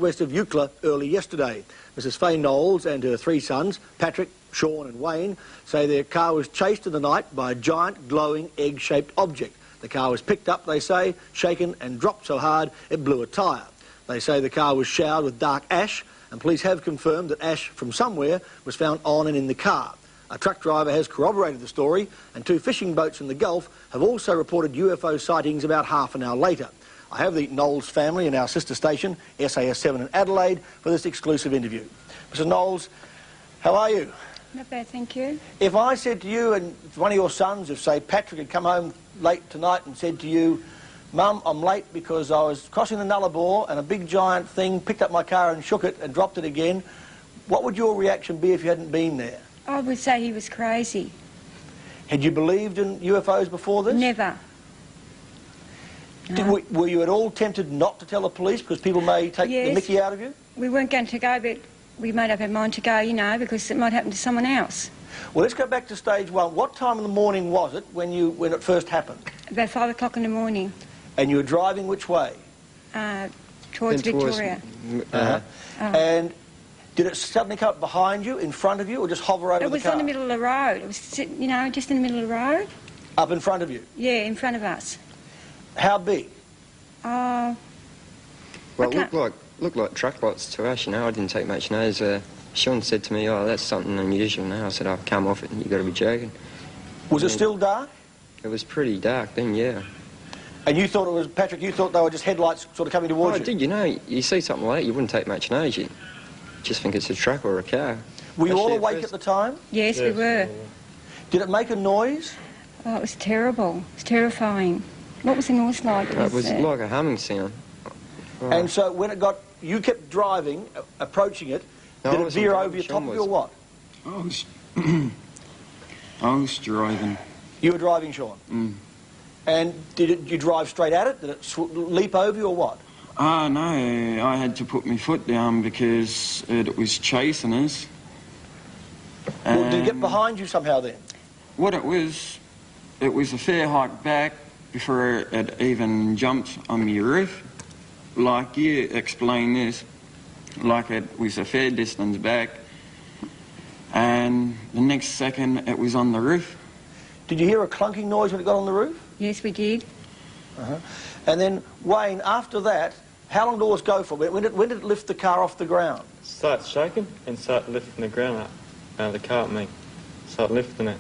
west of Eucla early yesterday. Mrs Faye Knowles and her 3 sons, Patrick, Sean and Wayne, say their car was chased in the night by a giant glowing egg-shaped object. The car was picked up, they say, shaken and dropped so hard it blew a tyre. They say the car was showered with dark ash, and police have confirmed that ash from somewhere was found on and in the car. A truck driver has corroborated the story, and 2 fishing boats in the Gulf have also reported UFO sightings about half an hour later. I have the Knowles family in our sister station, SAS7 in Adelaide, for this exclusive interview. Mr Knowles, how are you? Not bad, thank you. If I said to you, and one of your sons, if say Patrick had come home late tonight and said to you, Mum, I'm late because I was crossing the Nullarbor and a big giant thing picked up my car and shook it and dropped it again, what would your reaction be if you hadn't been there? I would say he was crazy. Had you believed in UFOs before this? Never. No. Were you at all tempted not to tell the police because people may take the mickey out of you? We weren't going to go, but we made up our mind to go, you know, because it might happen to someone else. Well, let's go back to stage 1. What time in the morning was it when it first happened? About 5 o'clock in the morning. And you were driving which way? Towards Victoria. And did it suddenly come up behind you, in front of you, or just hover over the car? It was on the middle of the road. It was, you know, just in the middle of the road. Up in front of you? Yeah, in front of us. How big? Well, it looked like truck lights to us, you know. I didn't take much notice. Sean said to me, oh, that's something unusual now. I said, I'll come off it, and you've got to be joking. Was it still dark? It was pretty dark then, yeah. And you thought it was, Patrick, you thought they were just headlights sort of coming towards you? I did, you know. You see something like that, you wouldn't take much notice. You just think it's a truck or a car. Were you all awake at the time? Yes, we were. Did it make a noise? Oh, it was terrible. It was terrifying. What was the noise like? It was like a humming sound. Right. And so when it got, you kept driving, approaching it, did it veer over your top of you or what? I was driving. You were driving, Sean? Mm. And did you drive straight at it? Did it leap over you or what? No, I had to put my foot down because it was chasing us. Well, did it get behind you somehow then? What it was a fair hike back before it even jumped on my roof. Like you explained this, like it was a fair distance back, and the next second it was on the roof. Did you hear a clunking noise when it got on the roof? Yes, we did. And then, Wayne, after that, how long did all this go for? When did it lift the car off the ground? Start shaking and start lifting the ground up out of the car at me. Start lifting it.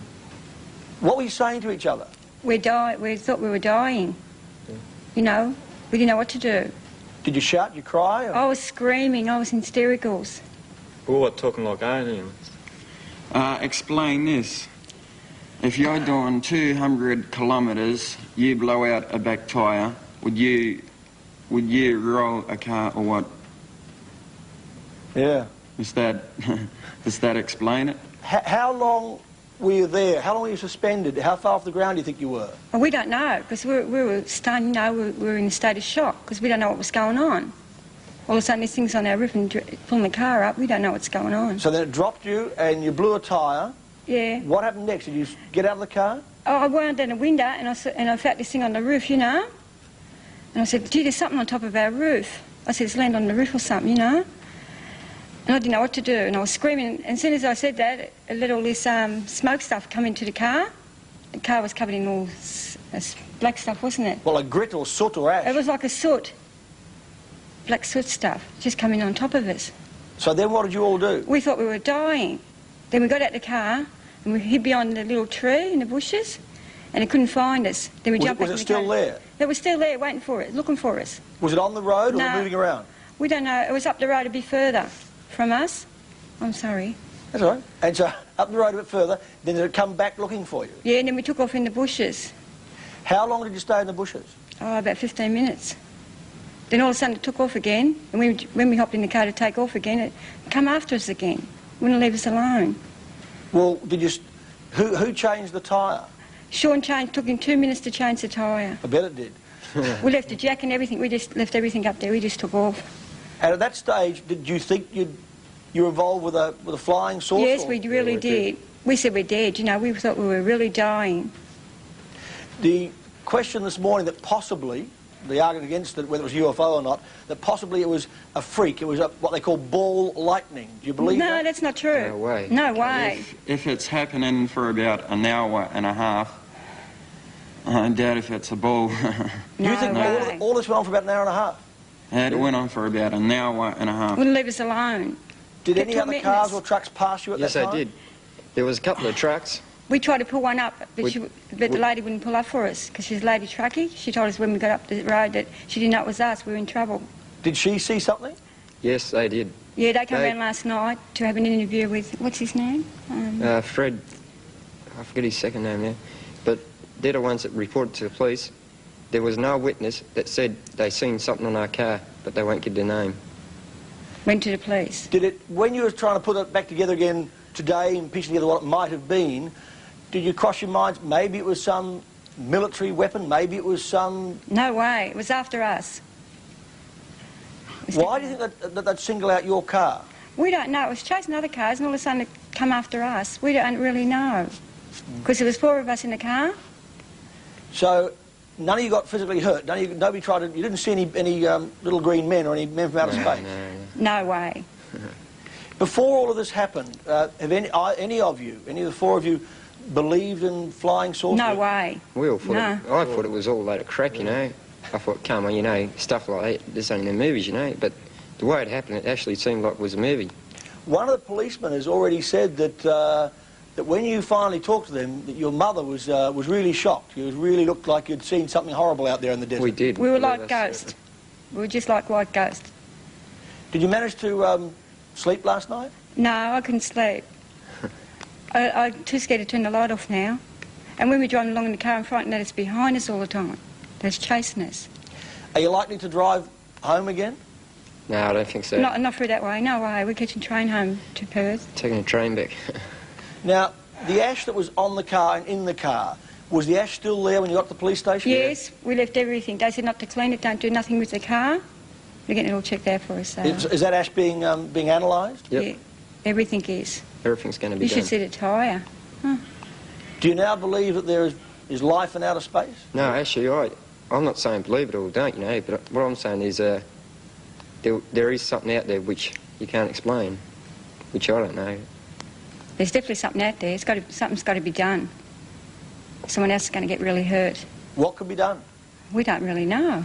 What were you saying to each other? We thought we were dying. Yeah. You know, we didn't know what to do. Did you shout, you cry? Or? I was screaming, I was in hystericals. We were talking like aliens. Explain this. If you're doing 200 kilometres, you blow out a back tyre, would you roll a car or what? Yeah. Does that explain it? How long were you there? How long were you suspended? How far off the ground do you think you were? Well, we don't know, because we were stunned, you know, we were in a state of shock, because we don't know what was going on. All of a sudden, this thing's on our roof and pulling the car up, we don't know what's going on. So then it dropped you and you blew a tyre. Yeah. What happened next? Did you get out of the car? Oh, I wound down the window and I felt this thing on the roof, you know. And I said, gee, there's something on top of our roof. I said, it's landed on the roof or something, you know. And I didn't know what to do, and I was screaming. And as soon as I said that, I let all this smoke stuff come into the car. The car was covered in all black stuff, wasn't it? Well, a grit or soot or ash? It was like a soot. Black soot stuff, just coming on top of us. So then what did you all do? We thought we were dying. Then we got out the car, and we hid behind the little tree in the bushes, and it couldn't find us. Then we jumped back in the car. Was it still there? It was still there, waiting for it, looking for us. Was it on the road or No, moving around? We don't know. It was up the road a bit further from us. I'm sorry. That's all right. And so up the road a bit further, then did it come back looking for you? Yeah, and then we took off in the bushes. How long did you stay in the bushes? Oh, about 15 minutes. Then all of a sudden it took off again, and when we hopped in the car to take off again, it come after us again. Wouldn't leave us alone. Well, did you... Who changed the tyre? Sean took him 2 minutes to change the tyre. I bet it did. We left the jack and everything. We just left everything up there. We just took off. And at that stage, did you think you were involved with a flying saucer? Yes, we really did. We said we're dead. You know, we thought we were really dying. The question this morning that possibly the argument against it, whether it was UFO or not, that possibly it was a freak. It was what they call ball lightning. Do you believe that? No, that's not true. No way. No way. If it's happening for about an hour and a half, I doubt if it's a ball. Do you think all this went on for about an hour and a half? It went on for about an hour and a half. Wouldn't leave us alone. Did any other cars or trucks pass you at that time? Yes, they did. There was a couple of trucks. We tried to pull one up, but the lady wouldn't pull up for us because she's a lady truckie. She told us when we got up the road that she didn't know it was us. We were in trouble. Did she see something? Yes, they did. Yeah, they came around last night to have an interview with, what's his name? Fred, I forget his second name now, but they're the ones that reported to the police. There was no witness that said they seen something on our car, but they won't give their name. Went to the police. Did it, when you were trying to put it back together again today and piecing together what it might have been, did you cross your minds, maybe it was some military weapon, maybe it was some... No way, it was after us. Why do you think that they'd single out your car? We don't know. It was chasing other cars and all of a sudden it come after us. We don't really know. Because there was 4 of us in the car. So none of you got physically hurt? Nobody tried to... You didn't see any little green men or any men from outer space? No way. Before all of this happened, have any of the 4 of you, believed in flying saucers? No way. We all thought No. I thought it was all a load of crap, you know. I thought, come on, you know, stuff like that, there's only in the movies, you know. But the way it happened, it actually seemed like it was a movie. One of the policemen has already said that that when you finally talked to them, that your mother was really shocked. You really looked like you'd seen something horrible out there in the desert. We did. We were like ghosts. We were just like white ghosts. Did you manage to sleep last night? No, I couldn't sleep. I'm too scared to turn the light off now. And when we're driving along in the car, I'm frightened that it's behind us all the time. That's chasing us. Are you likely to drive home again? No, I don't think so. Not through that way, no way. We're catching train home to Perth. Taking a train back. Now, the ash that was on the car and in the car, was the ash still there when you got to the police station? Yes, we left everything. They said not to clean it, don't do nothing with the car. We're getting it all checked out for us. So. Is that ash being analysed? Yep. Yeah, everything is. Everything's going to be You done. should see the tyre. Huh. Do you now believe that there is life in outer space? No, actually, I'm not saying believe it or don't, you know, but what I'm saying is there is something out there which you can't explain, which I don't know. There's definitely something out there. Something's got to be done. Someone else is going to get really hurt. What could be done? We don't really know.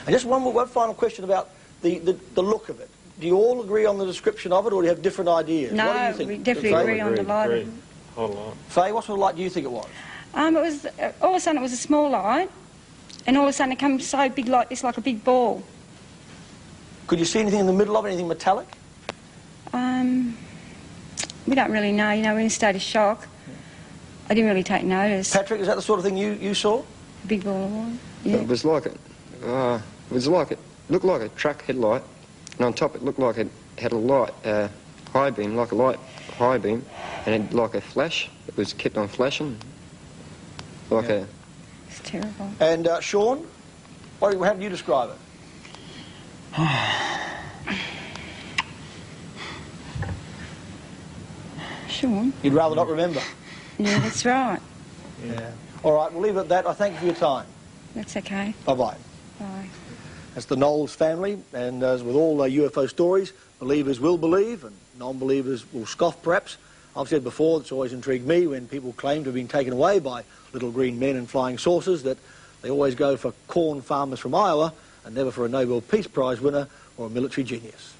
And just one final question about the look of it. Do you all agree on the description of it, or do you have different ideas? No, what do you think? we definitely agree on the light. Agree. Whole lot. Faye, what sort of light do you think it was? It was all of a sudden it was a small light, and all of a sudden it comes so big like this, like a big ball. Could you see anything in the middle of it, anything metallic? We don't really know. You know, we're in a state of shock. I didn't really take notice. Patrick, is that the sort of thing you saw? Big ball of light. Yeah. It was like it looked like a truck headlight, and on top it looked like it had a light, high beam, like a light high beam, and it like a flash. It was kept on flashing, like a... It's terrible. And Sean, how do you describe it? Sean? You'd rather not remember? Yeah, that's right. Yeah. All right, we'll leave it at that. I thank you for your time. That's okay. Bye-bye. Bye. That's the Knowles family, and as with all UFO stories, believers will believe and non-believers will scoff perhaps. I've said before, it's always intrigued me when people claim to have been taken away by little green men and flying saucers, that they always go for corn farmers from Iowa and never for a Nobel Peace Prize winner or a military genius.